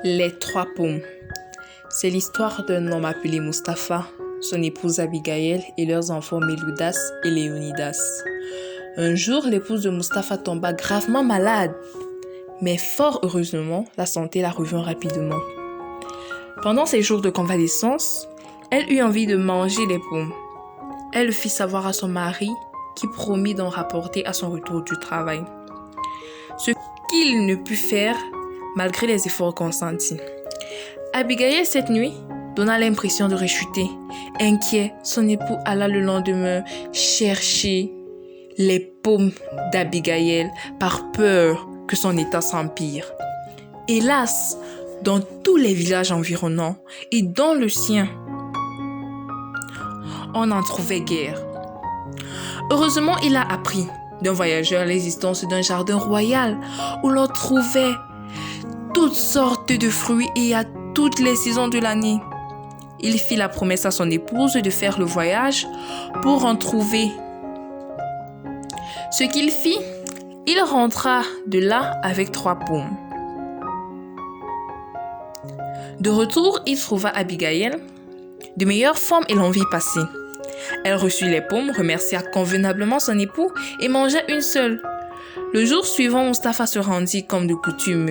Les trois paumes. C'est l'histoire d'un homme appelé Mustapha, son épouse Abigail et leurs enfants Meludas et Léonidas. Un jour, l'épouse de Mustapha tomba gravement malade, mais fort heureusement, la santé la revint rapidement. Pendant ses jours de convalescence, elle eut envie de manger les pommes. Elle le fit savoir à son mari, qui promit d'en rapporter à son retour du travail. Ce qu'il ne put faire malgré les efforts consentis. Abigail, cette nuit, donna l'impression de rechuter. Inquiet, son époux alla le lendemain chercher les pommes d'Abigail par peur que son état s'empire. Hélas, dans tous les villages environnants et dans le sien, on n'en trouvait guère. Heureusement, il a appris d'un voyageur l'existence d'un jardin royal où l'on trouvait toutes sortes de fruits et à toutes les saisons de l'année. Il fit la promesse à son épouse de faire le voyage pour en trouver. Ce qu'il fit, il rentra de là avec 3 pommes. De retour, il trouva Abigail de meilleure forme et l'envie passée. Elle reçut les pommes, remercia convenablement son époux et mangea une seule. Le jour suivant, Mustapha se rendit comme de coutume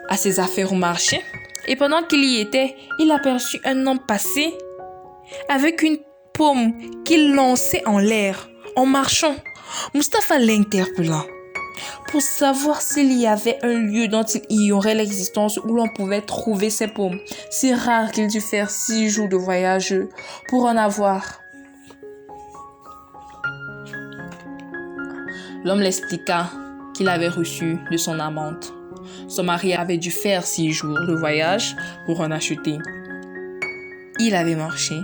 à ses affaires au marché. Et pendant qu'il y était, il aperçut un homme passer avec une pomme qu'il lançait en l'air en marchant. Mustapha l'interpella pour savoir s'il y avait un lieu dont il ignorait l'existence où l'on pouvait trouver ces pommes. C'est rare qu'il dût faire 6 jours de voyage pour en avoir. L'homme l'expliqua qu'il avait reçu de son amante. Son mari avait dû faire 6 jours de voyage pour en acheter. Il avait marché.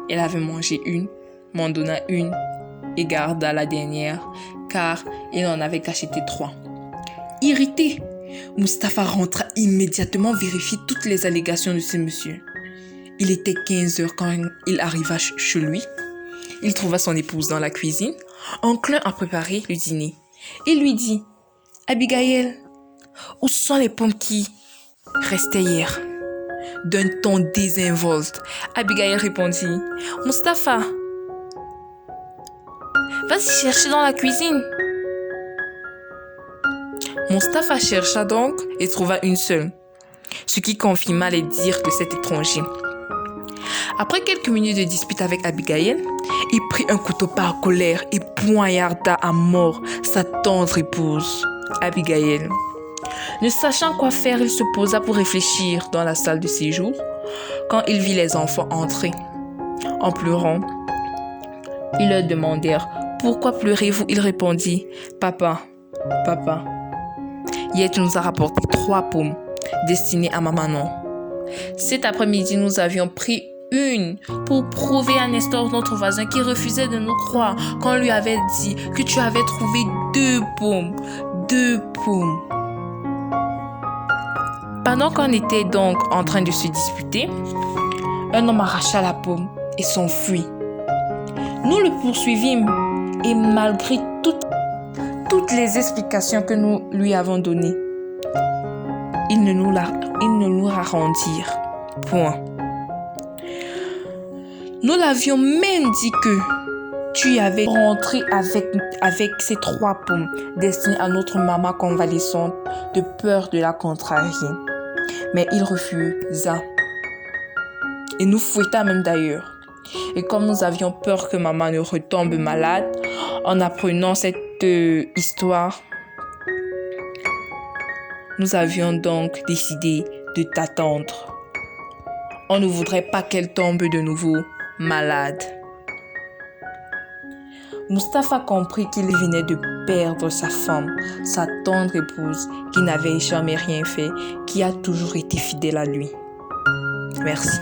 Elle avait mangé une, m'en donna une et garda la dernière, car il n'en avait qu'acheté 3. Irrité, Mustapha rentra immédiatement vérifier toutes les allégations de ce monsieur. Il était 15 heures quand il arriva chez lui. Il trouva son épouse dans la cuisine, enclin à préparer le dîner. Il lui dit « Abigail, où sont les pommes qui restaient hier ?» D'un ton désinvolte, Abigail répondit « Mustapha, vas-y chercher dans la cuisine. » Mustapha chercha donc et trouva une seule, ce qui confirma les dires de cet étranger. Après quelques minutes de dispute avec Abigail, il prit un couteau par colère et poignarda à mort sa tendre épouse, Abigail. Ne sachant quoi faire, il se posa pour réfléchir dans la salle de séjour quand il vit les enfants entrer. En pleurant, ils leur demandèrent « Pourquoi pleurez-vous » Il répondit « Papa, hier tu nous as rapporté 3 pommes destinées à ma maman. Cet après-midi, nous avions pris une pour prouver à Nestor, notre voisin, qui refusait de nous croire quand on lui avait dit que tu avais trouvé 2 pommes. 2 pommes. » Pendant qu'on était donc en train de se disputer, un homme arracha la pomme et s'enfuit. Nous le poursuivîmes et malgré toutes les explications que nous lui avons données, il ne nous la rendirent point. Nous l'avions même dit que tu avais rentré avec ces 3 pommes destinées à notre maman convalescente de peur de la contrarier. Mais il refusa et nous fouetta même d'ailleurs. Et comme nous avions peur que maman ne retombe malade en apprenant cette histoire, nous avions donc décidé de t'attendre. On ne voudrait pas qu'elle tombe de nouveau malade. Mustapha comprit qu'il venait de perdre sa femme, sa tendre épouse, qui n'avait jamais rien fait, qui a toujours été fidèle à lui. Merci.